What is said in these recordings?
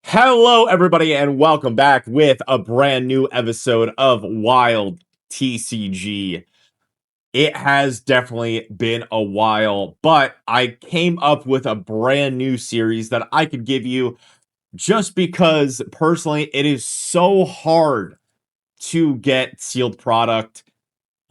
Hello, everybody, and welcome back with a brand new episode of Wild TCG. It has definitely been a while, but I came up with a brand new series that I could give you just because, personally, it is so hard to get sealed product,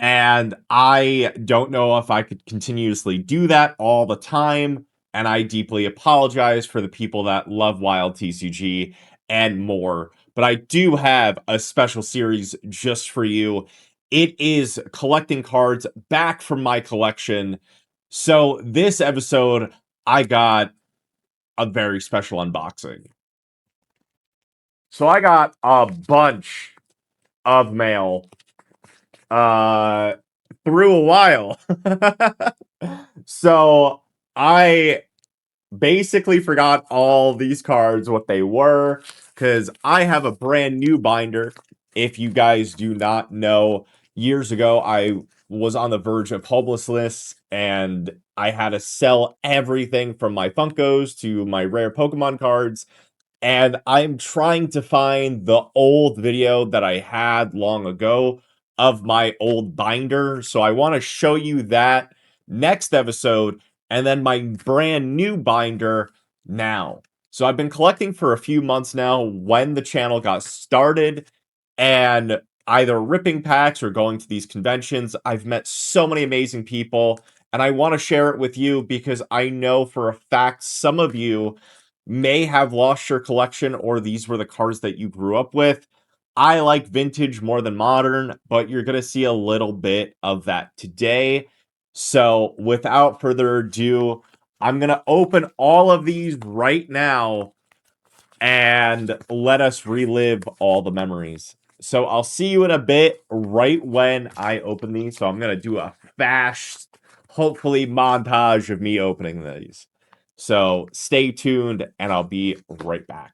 and I don't know if I could continuously do that all the time. And I deeply apologize for the people that love Wild TCG and more. But I do have a special series just for you. It is collecting cards back from my collection. So this episode, I got a very special unboxing. So I got a bunch of mail uh through a while. So I basically forgot all these cards, what they were, because I have a brand new binder. If you guys do not know, years ago I was on the verge of homelessness and I had to sell everything from my Funkos to my rare Pokemon cards. And I'm trying to find the old video that I had long ago of my old binder. So I want to show you that next episode and then my brand new binder now. So I've been collecting for a few months now when the channel got started and either ripping packs or going to these conventions. I've met so many amazing people and I want to share it with you because I know for a fact some of you may have lost your collection or these were the cards that you grew up with. I like vintage more than modern, but you're going to see a little bit of that today. So, without further ado, I'm going to open all of these right now and let us relive all the memories. So, I'll see you in a bit right when I open these. So, I'm going to do a fast, hopefully, montage of me opening these. So stay tuned and I'll be right back.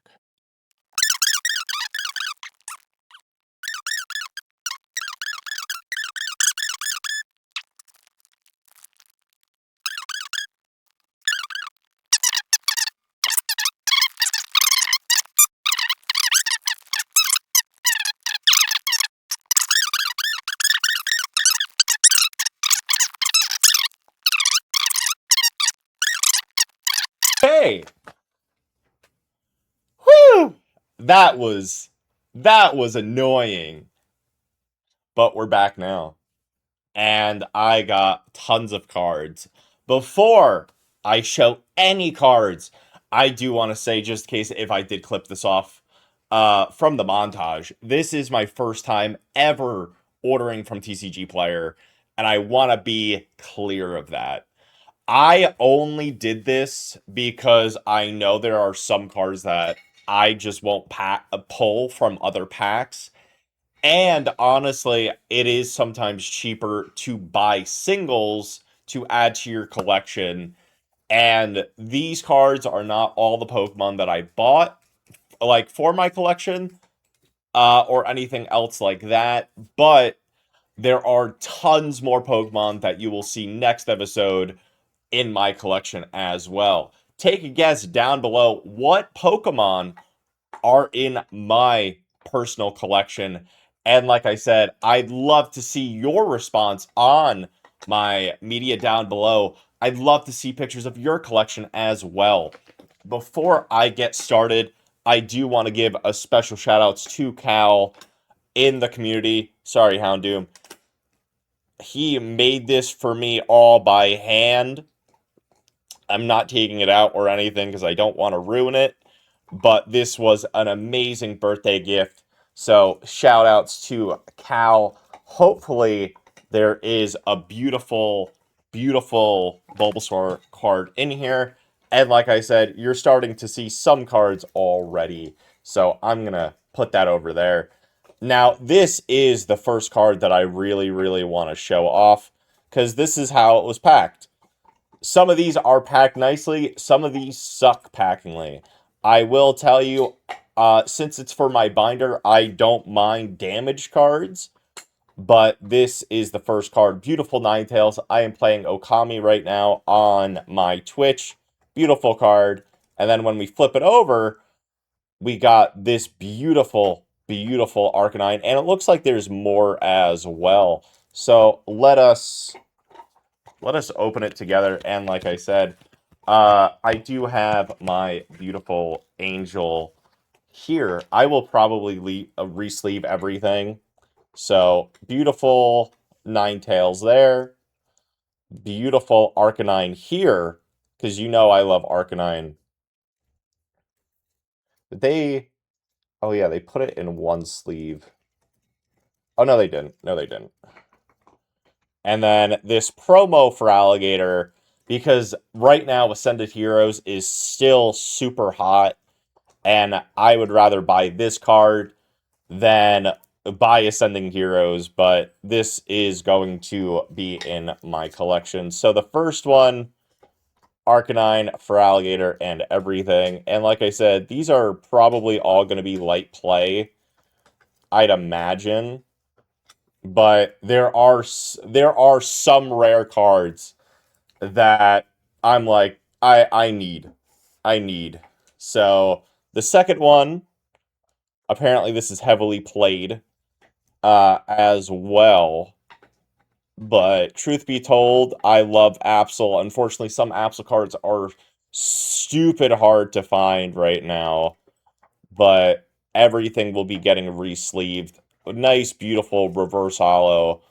Hey! Whew! That was annoying. But we're back now. And I got tons of cards. Before I show any cards, I do want to say, just in case if I did clip this off from the montage, this is my first time ever ordering from TCG Player, and I want to be clear of that. I only did this because I know there are some cards that I just won't pull from other packs. And honestly, it is sometimes cheaper to buy singles to add to your collection. And these cards are not all the Pokemon that I bought, like for my collection, or anything else like that. But there are tons more Pokemon that you will see next episode in my collection as well. Take a guess down below what Pokemon are in my personal collection. And like I said, I'd love to see your response on my media down below. I'd love to see pictures of your collection as well. Before I get started, I do want to give a special shout outs to Cal in the community. Sorry, Houndoom. He made this for me all by hand. I'm not taking it out or anything because I don't want to ruin it. But this was an amazing birthday gift. So shout outs to Cal. Hopefully there is a beautiful, beautiful Bulbasaur card in here. And like I said, you're starting to see some cards already. So I'm going to put that over there. Now, this is the first card that I really, really want to show off. Because this is how it was packed. Some of these are packed nicely. Some of these suck packingly. I will tell you, since it's for my binder, I don't mind damaged cards. But this is the first card. Beautiful Ninetales. I am playing Okami right now on my Twitch. Beautiful card. And then when we flip it over, we got this beautiful, beautiful Arcanine, and it looks like there's more as well. So let us open it together. And like I said, I do have my beautiful Angel here. I will probably re-sleeve everything. So beautiful Ninetales there. Beautiful Arcanine here, because you know I love Arcanine. They, oh yeah, they put it in one sleeve. Oh no, they didn't. No, they didn't. And then this promo for Alligator, because right now Ascended Heroes is still super hot, and I would rather buy this card than buy Ascending Heroes, but this is going to be in my collection. So the first one, Arcanine for Alligator and everything. And like I said, these are probably all going to be light play, I'd imagine. But there are some rare cards that I'm like I need. So the second one, apparently this is heavily played as well. But truth be told, I love Absol. Unfortunately, some Absol cards are stupid hard to find right now. But everything will be getting re-sleeved. Nice, beautiful reverse holo.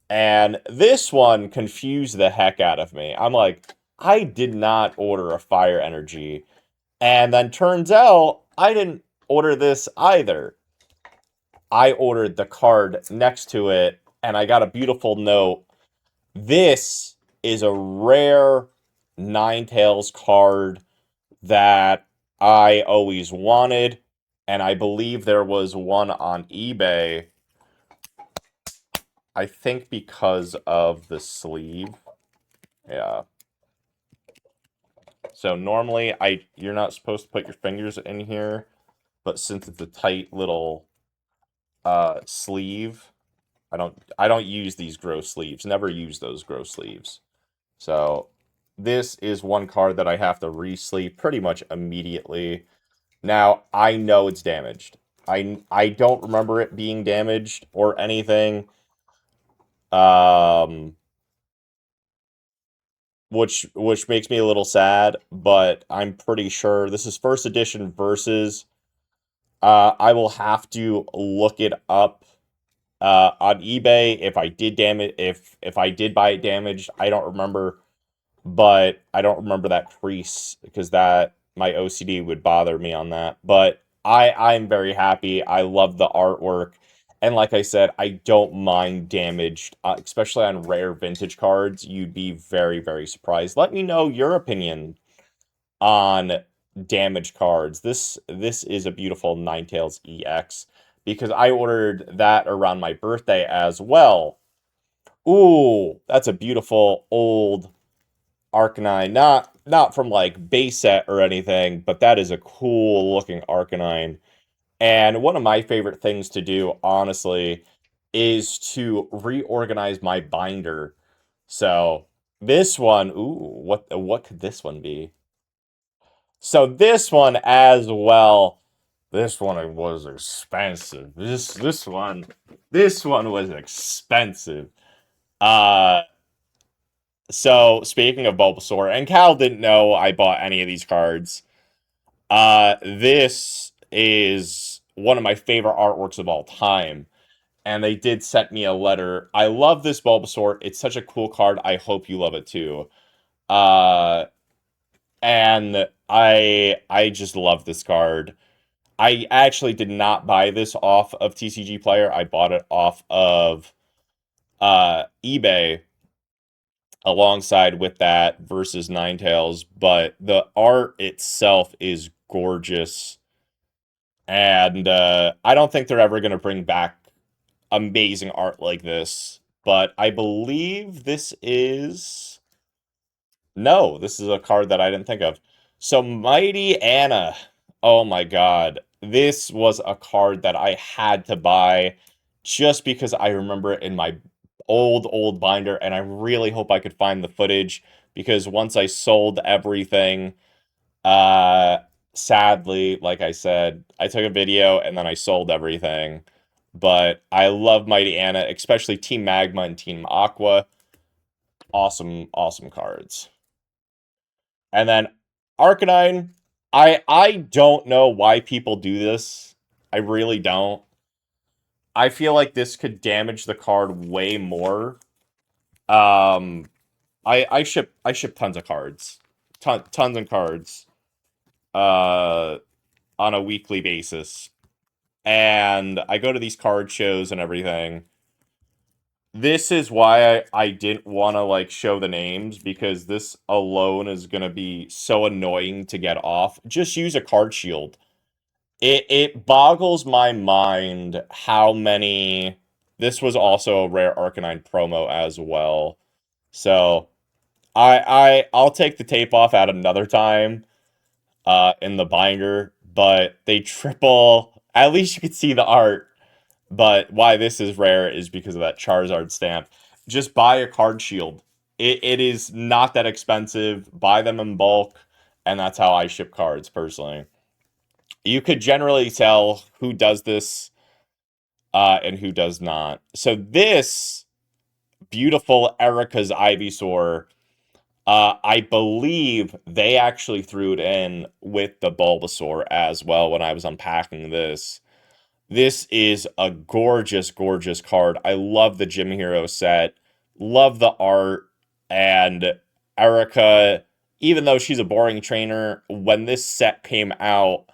And this one confused the heck out of me. I'm like, I did not order a fire energy. And then turns out I didn't order this either. I ordered the card next to it, and I got a beautiful note. This is a rare Ninetales card that I always wanted, and I believe there was one on eBay. I think because of the sleeve. Yeah. So normally you're not supposed to put your fingers in here, but since it's a tight little sleeve, I don't use these gross sleeves. Never use those gross sleeves. So this is one card that I have to re-sleeve pretty much immediately. Now, I know it's damaged. I don't remember it being damaged or anything. Um which makes me a little sad, but I'm pretty sure this is first edition versus. I will have to look it up on eBay if I did damage if I did buy it damaged. I don't remember, but I don't remember that crease because that my OCD would bother me on that. But I'm very happy. I love the artwork. And like I said, I don't mind damaged, especially on rare vintage cards. You'd be very, very surprised. Let me know your opinion on damaged cards. This is a beautiful Ninetales EX because I ordered that around my birthday as well. Ooh, that's a beautiful old Arcanine. Not from like base set or anything, but that is a cool looking Arcanine. And one of my favorite things to do, honestly, is to reorganize my binder. So this one, ooh, what could this one be? So this one as well. This one was expensive. This one was expensive. Uh so speaking of Bulbasaur, and Cal didn't know I bought any of these cards. This is one of my favorite artworks of all time. And they did send me a letter. I love this Bulbasaur. It's such a cool card. I hope you love it too. Uh and I just love this card. I actually did not buy this off of TCG Player. I bought it off of eBay alongside with that versus Ninetales, but the art itself is gorgeous. And I don't think they're ever going to bring back amazing art like this. But I believe this is. No, this is a card that I didn't think of. So Mighty Anna. Oh my god. This was a card that I had to buy just because I remember it in my old binder, and I really hope I could find the footage because once I sold everything, uh sadly, like I said, I took a video and then I sold everything. But I love Mighty Anna, especially Team Magma and Team Aqua. Awesome, awesome cards. And then Arcanine, I don't know why people do this. I really don't. I feel like this could damage the card way more. I ship tons of cards. Tons of cards. Uh on a weekly basis. And I go to these card shows and everything. This is why I didn't want to like show the names, because this alone is gonna be so annoying to get off. Just use a card shield. It boggles my mind how many. This was also a rare Arcanine promo as well. So I'll take the tape off at another time in the binder, but they triple. At least you can see the art. But why this is rare is because of that Charizard stamp. Just buy a card shield. It is not that expensive. Buy them in bulk, and that's how I ship cards personally. You could generally tell who does this and who does not. So this beautiful Erica's Ivysaur, I believe they actually threw it in with the Bulbasaur as well when I was unpacking this. This is a gorgeous, gorgeous card. I love the Gym Hero set. Love the art. And Erica, even though she's a boring trainer, when this set came out,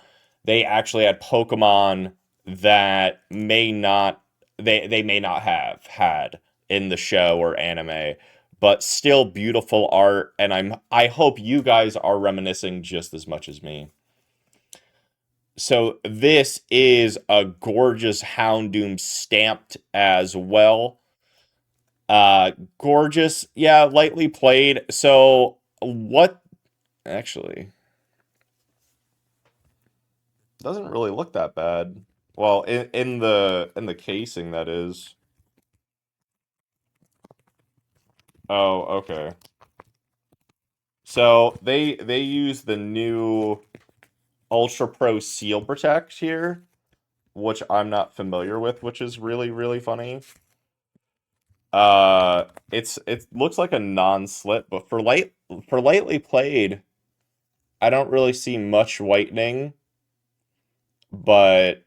they actually had Pokemon that they may not have had in the show or anime, but still beautiful art. And I hope you guys are reminiscing just as much as me. So this is a gorgeous Houndoom stamped as well. Gorgeous, yeah, lightly played. So what actually doesn't really look that bad. Well, in the casing that is. Oh, okay. So they use the new Ultra Pro Seal Protect here, which I'm not familiar with, which is really, really funny. It looks like a non-slip, but for lightly played, I don't really see much whitening, but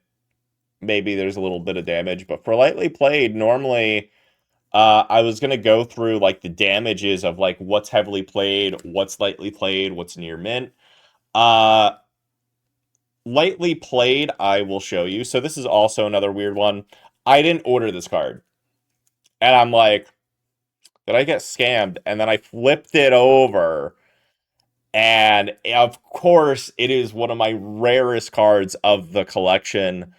maybe there's a little bit of damage. But for lightly played, normally, I was gonna go through like the damages of like what's heavily played, what's lightly played, what's near mint. Uh, Lightly played, I will show you. So this is also another weird one. I didn't order this card, and I'm like, did I get scammed? And then I flipped it over. And of course, it is one of my rarest cards of the collection.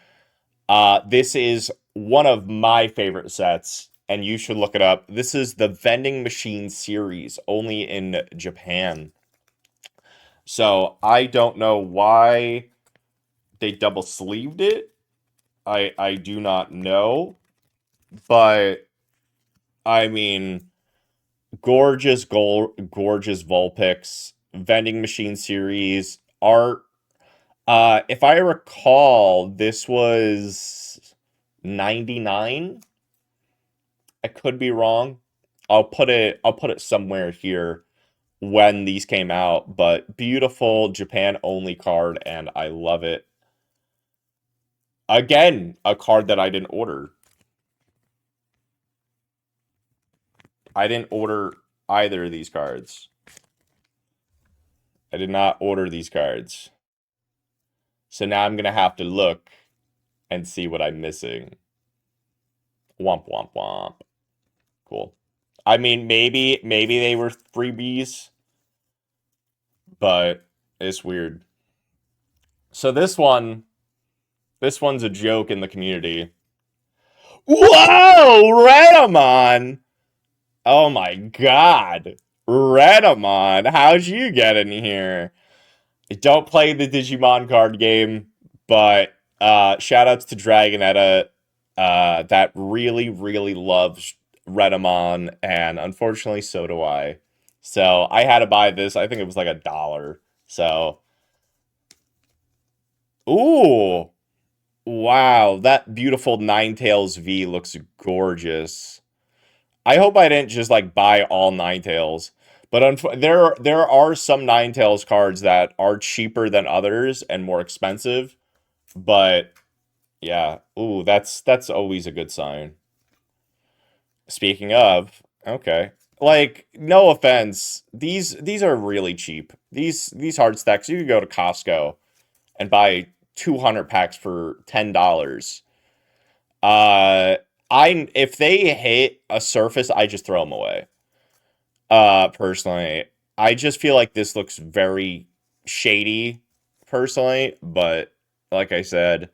This is one of my favorite sets, and you should look it up. This is the Vending Machine series, only in Japan. So I don't know why they double sleeved it. I do not know, but I mean, gorgeous Vulpix, Vending Machine series art. If I recall, this was 99. I could be wrong. I'll put it somewhere here when these came out, but beautiful Japan only card, and I love it. Again, a card that I didn't order. I didn't order either of these cards. I did not order these cards. So now I'm gonna have to look and see what I'm missing. Womp womp womp. Cool. I mean, maybe they were freebies, but it's weird. So this one's a joke in the community. Whoa, Redamon! Oh my god. Redamon, how'd you get in here? I don't play the Digimon card game, but shoutouts to Dragonetta that really, really loves Redamon, and unfortunately so do I. So I had to buy this. I think it was like $1. So Ooh. Wow, that beautiful Ninetales V looks gorgeous. I hope I didn't just like buy all Ninetales. But there are some Ninetales cards that are cheaper than others and more expensive. But yeah, ooh, that's always a good sign. Speaking of, okay. Like, no offense, these are really cheap. These hard stacks, you could go to Costco and buy 200 packs for $10. Uh, if they hit a surface, I just throw them away. Personally, I just feel like this looks very shady, personally. But like I said,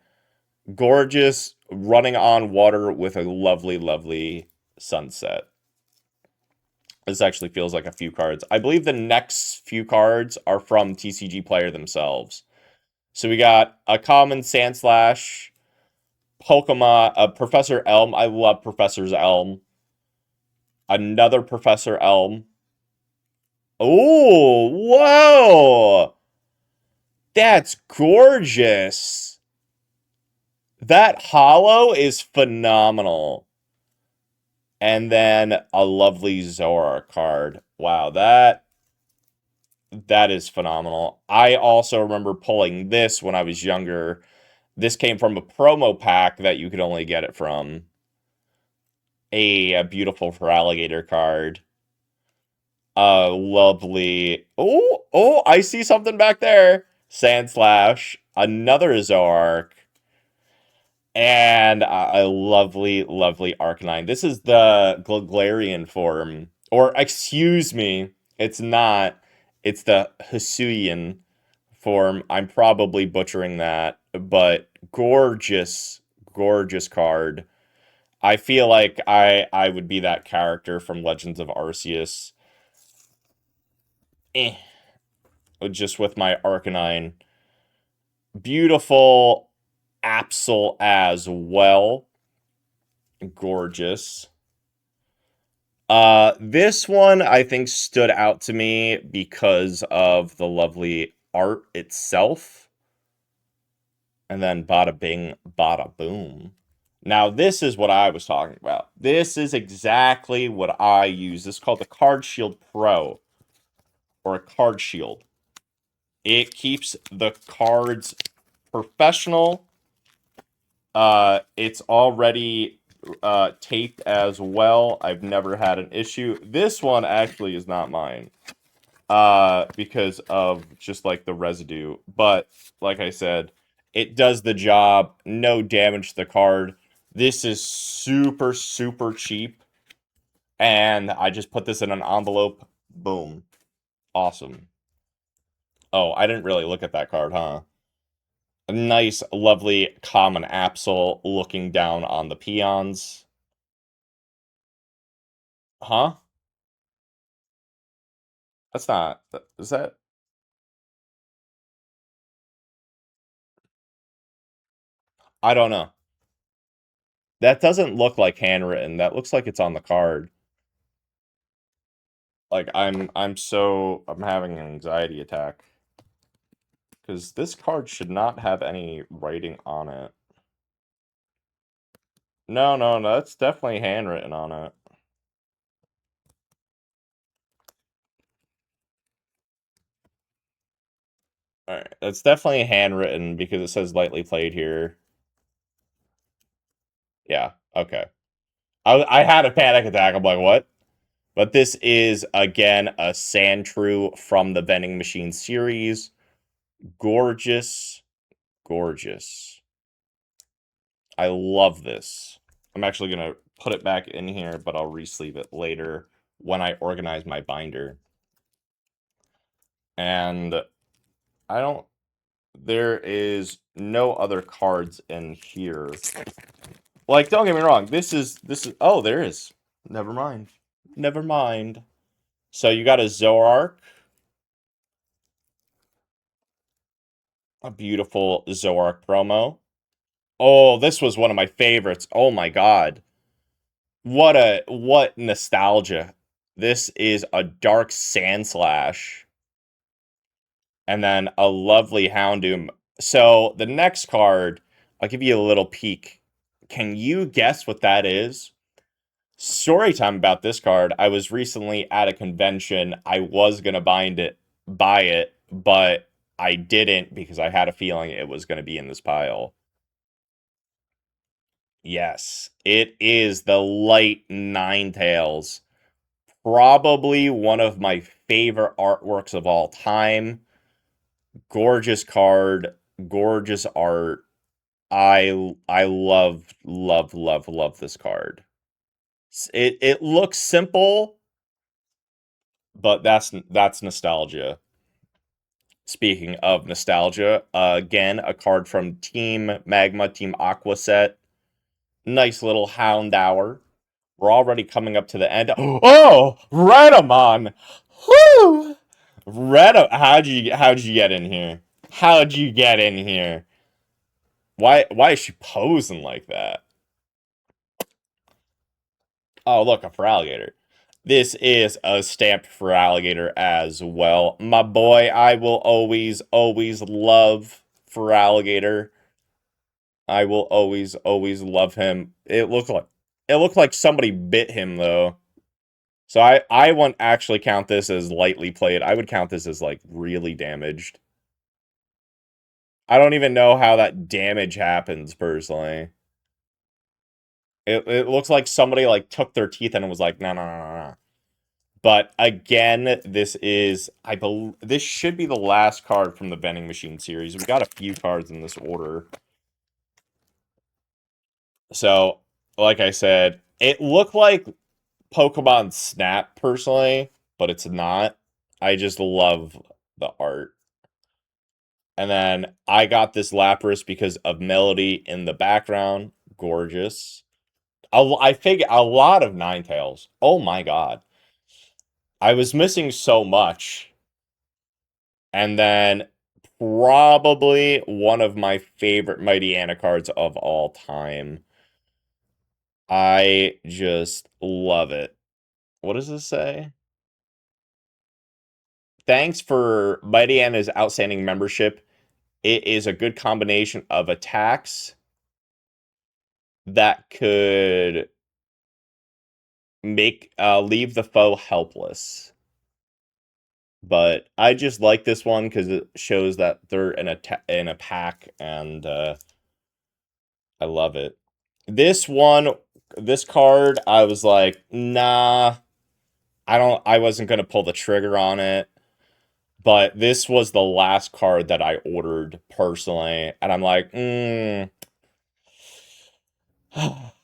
gorgeous, running on water with a lovely, lovely sunset. This actually feels like a few cards. I believe the next few cards are from TCG Player themselves. So we got a common Sandslash, Pokemon, Professor Elm. I love Professor's Elm. Another Professor Elm. Oh, whoa! That's gorgeous. That hollow is phenomenal. And then a lovely Zora card. Wow, that is phenomenal. I also remember pulling this when I was younger. This came from a promo pack that you could only get it from. A beautiful for alligator card. Lovely. Oh, I see something back there. Sandslash. Another Zoroark. And a lovely, lovely Arcanine. This is the Galarian form. Or, excuse me, it's not. It's the Hisuian form. I'm probably butchering that. But gorgeous, gorgeous card. I feel like I would be that character from Legends of Arceus. Eh. Just with my Arcanine. Beautiful Absol as well. Gorgeous. This one I think stood out to me because of the lovely art itself. And then bada bing, bada boom. Now, this is what I was talking about. This is exactly what I use. This is called the Card Shield Pro. Or a Card Shield. It keeps the cards professional. It's already taped as well. I've never had an issue. This one actually is not mine. Because of just like the residue. But like I said, it does the job. No damage to the card. This is super, super cheap. And I just put this in an envelope. Boom. Awesome. Oh, I didn't really look at that card, huh? A nice, lovely, common Absol looking down on the peons. Huh? That's not... Is that... I don't know. That doesn't look like handwritten. That looks like it's on the card. Like, I'm having an anxiety attack. Because this card should not have any writing on it. No, no, no, that's definitely handwritten on it. Alright, that's definitely handwritten because it says lightly played here. Yeah, okay. I had a panic attack. I'm like, what? But this is, again, a Sandshrew from the Vending Machine series. Gorgeous. Gorgeous. I love this. I'm actually going to put it back in here, but I'll re-sleeve it later when I organize my binder. And I don't... There is no other cards in here. Like, don't get me wrong. This is... Oh, there is. Never mind. Never mind. So you got a Zoroark. A beautiful Zoroark promo. Oh, this was one of my favorites. Oh my god. What nostalgia. This is a dark Sandslash. And then a lovely Houndoom. So the next card, I'll give you a little peek. Can you guess what that is? Story time about this card. I was recently at a convention. I was gonna buy it, but I didn't because I had a feeling it was gonna be in this pile. Yes, it is the Light Ninetales. Probably one of my favorite artworks of all time. Gorgeous card, gorgeous art. I love this card. It looks simple, but that's nostalgia. Speaking of nostalgia, again, a card from Team Magma, Team Aqua set. Nice little Houndour. We're already coming up to the end. Oh, Redamon! Whoo! How'd you get in here? How'd you get in here? Why is she posing like that? Oh, look, a Feraligatr. This is a stamped Feraligatr as well. My boy, I will always love Feraligatr. I will always love him. It looked like somebody bit him though. So I wouldn't actually count this as lightly played. I would count this as like really damaged. I don't even know how that damage happens personally. It looks like somebody like took their teeth and was like, no, no, no, no, no. But again, this should be the last card from the vending machine series. We got a few cards in this order. So, like I said, it looked like Pokemon Snap personally, but it's not. I just love the art. And then I got this Lapras because of Melody in the background. Gorgeous. I figure a lot of Ninetales. Oh my god. I was missing so much. And then probably one of my favorite Mighty Anna cards of all time. I just love it. What does this say? Thanks for Mighty Anna's outstanding membership. It is a good combination of attacks that could leave the foe helpless. But I just like this one because it shows that they're in a pack, and I love it. This card, I was like, nah, I wasn't gonna pull the trigger on it. But this was the last card that I ordered personally, and I'm like,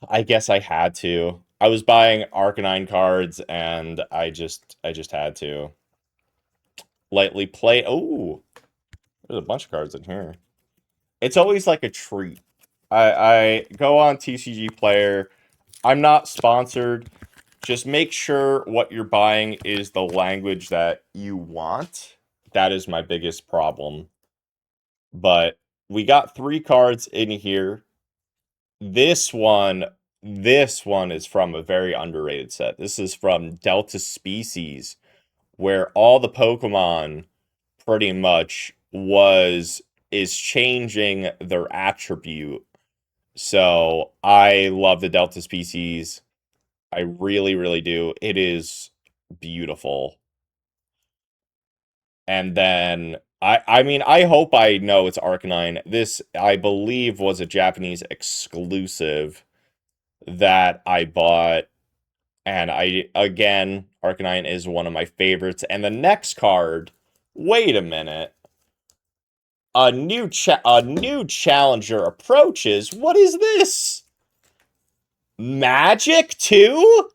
I guess I had to. I was buying Arcanine cards, and I just had to. Lightly play. Oh, there's a bunch of cards in here. It's always like a treat. I go on TCG Player. I'm not sponsored. Just make sure what you're buying is the language that you want. That is my biggest problem. But we got 3 cards in here. This one is from a very underrated set. This is from Delta Species, where all the Pokemon pretty much is changing their attribute. So I love the Delta Species. I really do. It is beautiful. And then I mean, I hope I know it's Arcanine. This, I believe, was a Japanese exclusive that I bought. And again, Arcanine is one of my favorites. And the next card, wait a minute. A new challenger approaches. What is this? Magic 2?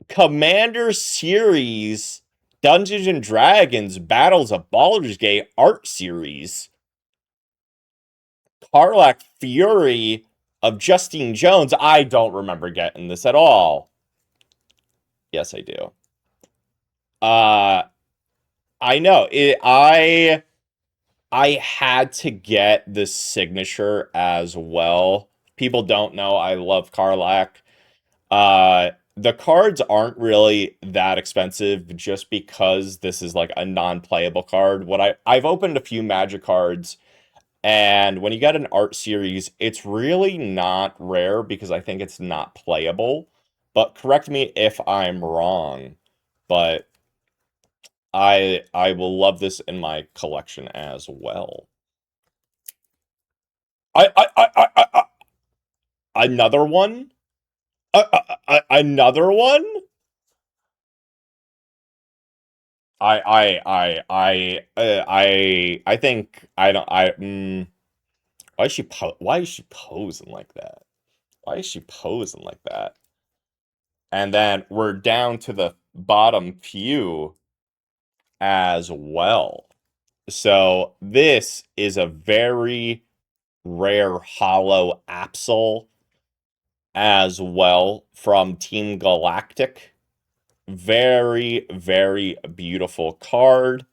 Commander Series Dungeons and Dragons Battles of Baldur's Gate art series. Karlach Fury of Justine Jones. I don't remember getting this at all. Yes, I do. I know. I had to get the signature as well. People don't know I love Karlach. the cards aren't really that expensive just because this is like a non-playable card. What I've opened a few Magic cards, and when you get an art series, it's really not rare because I think it's not playable. But correct me if I'm wrong. But I will love this in my collection as well. Another one? Another one? I think I don't why is she posing like that? Why is she posing like that? And then we're down to the bottom few as well. So this is a very rare hollow Absol as well from Team Galactic. Very, very beautiful card.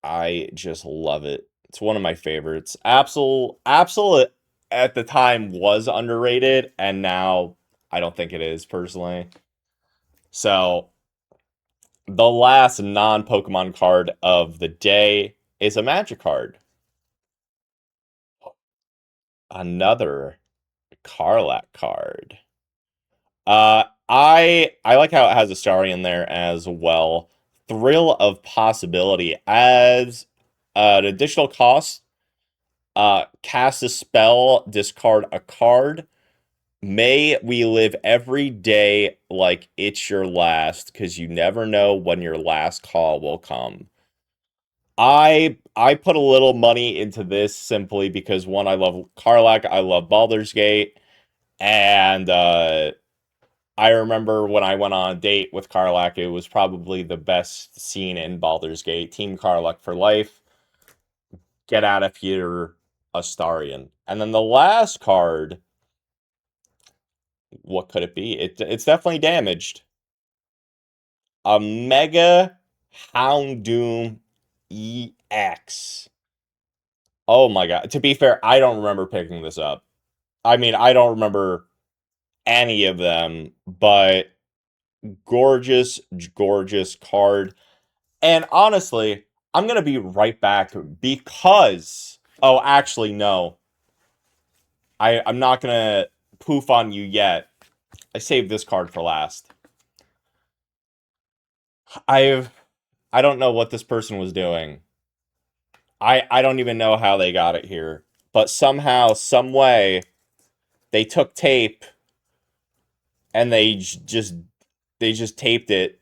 I just love it. It's one of my favorites. Absol at the time was underrated, and now I don't think it is personally. So the last non-Pokemon card of the day is a Magic card. Another Karlak card. I like how it has a story in there as well. Thrill of Possibility as an additional cost. Cast a spell, discard a card. May we live every day like it's your last, because you never know when your last call will come. I put a little money into this simply because one, I love Karlak, I love Baldur's Gate, and I remember when I went on a date with Karlak, it was probably the best scene in Baldur's Gate. Team Karlak for life. Get out of here, Astarion. And then the last card, what could it be? It's definitely damaged. A Mega Houndoom EX. Oh my god. To be fair, I don't remember picking this up. I mean, I don't remember any of them, but gorgeous, gorgeous card. And honestly, I'm going to be right back because... Oh, actually, no. I'm not going to poof on you yet. I saved this card for last. I don't know what this person was doing. I don't even know how they got it here. But somehow, some way, they took tape and they just taped it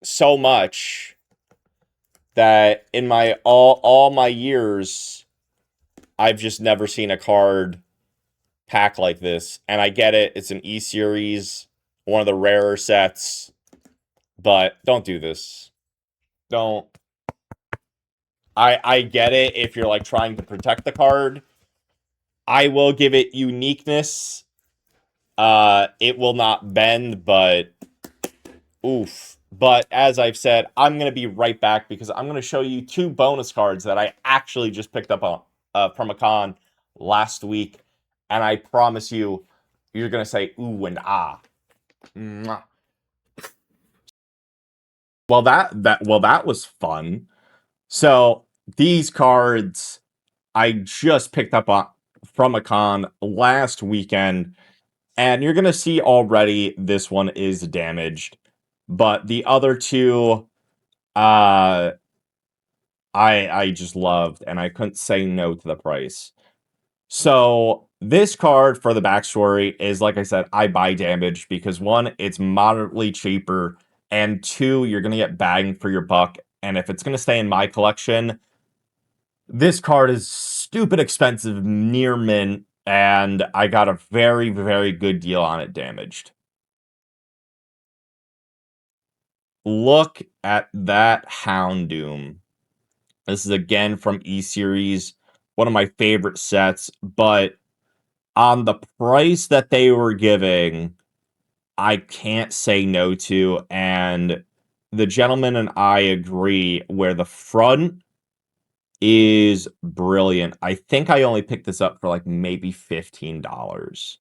so much that in my all my years, I've just never seen a card pack like this. And I get it, it's an E-Series, one of the rarer sets, but don't do this. Don't. I get it if you're like trying to protect the card. I will give it uniqueness. It will not bend, but oof. But as I've said, I'm going to be right back because I'm going to show you two bonus cards that I actually just picked up on from a con last week. And I promise you, you're going to say ooh and ah. Mwah. Well, that was fun. So these cards I just picked up on from a con last weekend, and you're gonna see already this one is damaged, but the other two, uh, I just loved, and I couldn't say no to the price. So this card for the backstory is, like I said, I buy damage because one, it's moderately cheaper, and two, you're gonna get bang for your buck. And if it's gonna stay in my collection, this card is stupid expensive, near mint, and I got a very, very good deal on it damaged. Look at that Houndoom. This is again from E-Series, one of my favorite sets, but on the price that they were giving, I can't say no to, and the gentleman and I agree where the front is brilliant. I think I only picked this up for like maybe $15.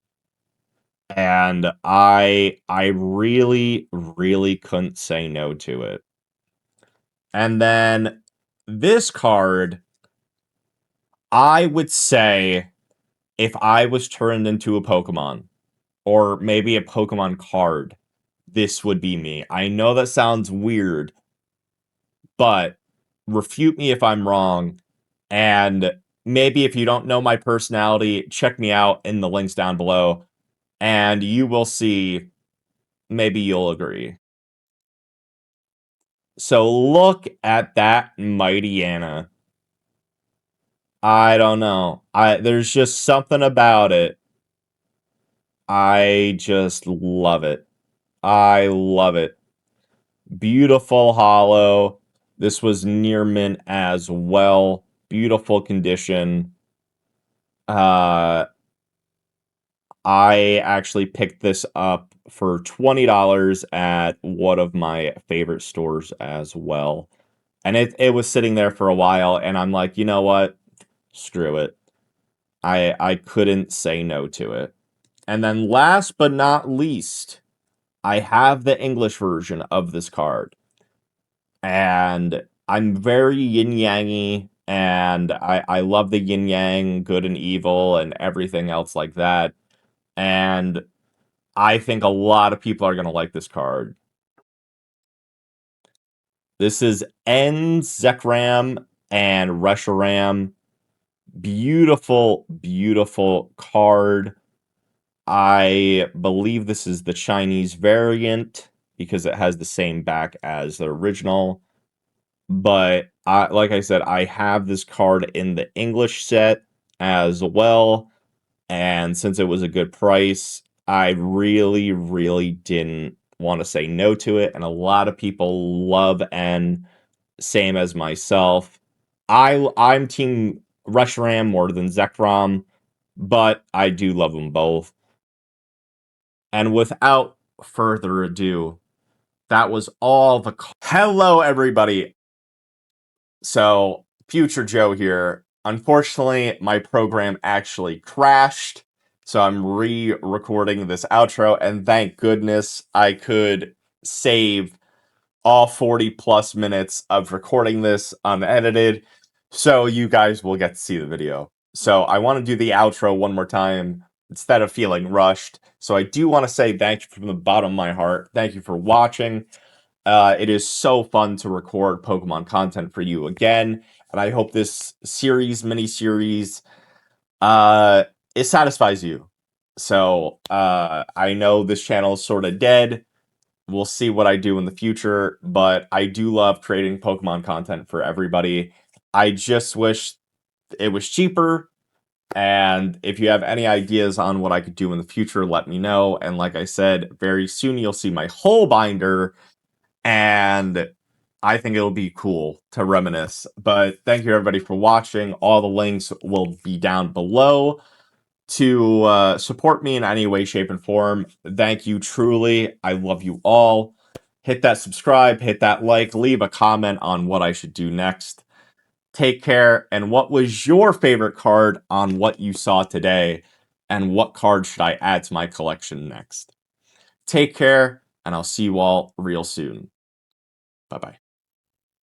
And I really, really couldn't say no to it. And then this card, I would say if I was turned into a Pokemon, or maybe a Pokemon card, this would be me. I know that sounds weird, but refute me if I'm wrong. And maybe if you don't know my personality, check me out in the links down below, and you will see, maybe you'll agree. So look at that Mightyena. I don't know. There's just something about it. I just love it. I love it. Beautiful hollow. This was near mint as well. Beautiful condition. I actually picked this up for $20 at one of my favorite stores as well. And it was sitting there for a while, and I'm like, you know what? Screw it. I couldn't say no to it. And then last but not least, I have the English version of this card. And I'm very yin-yangy, and I love the yin-yang, good and evil, and everything else like that. And I think a lot of people are going to like this card. This is N Zekram and Reshiram. Beautiful, beautiful card. I believe this is the Chinese variant because it has the same back as the original. But like I said, I have this card in the English set as well. And since it was a good price, I really, really didn't want to say no to it. And a lot of people love N, same as myself. I'm team Reshiram more than Zekrom, but I do love them both. And without further ado, that was all the... Hello, everybody. So, Future Joe here. Unfortunately, my program actually crashed, so I'm re-recording this outro, and thank goodness I could save all 40 plus minutes of recording this unedited, so you guys will get to see the video. So I want to do the outro one more time instead of feeling rushed. So I do want to say thank you from the bottom of my heart. Thank you for watching. It is so fun to record Pokemon content for you again, and I hope this mini-series, it satisfies you. So, I know this channel is sort of dead. We'll see what I do in the future, but I do love creating Pokemon content for everybody. I just wish it was cheaper, and if you have any ideas on what I could do in the future, let me know. And like I said, very soon you'll see my whole binder, and I think it'll be cool to reminisce. But thank you everybody for watching. All the links will be down below to support me in any way, shape, and form. Thank you truly. I love you all. Hit that subscribe, hit that like, leave a comment on what I should do next. Take care, and what was your favorite card on what you saw today, and what card should I add to my collection next? Take care, and I'll see you all real soon. Bye-bye.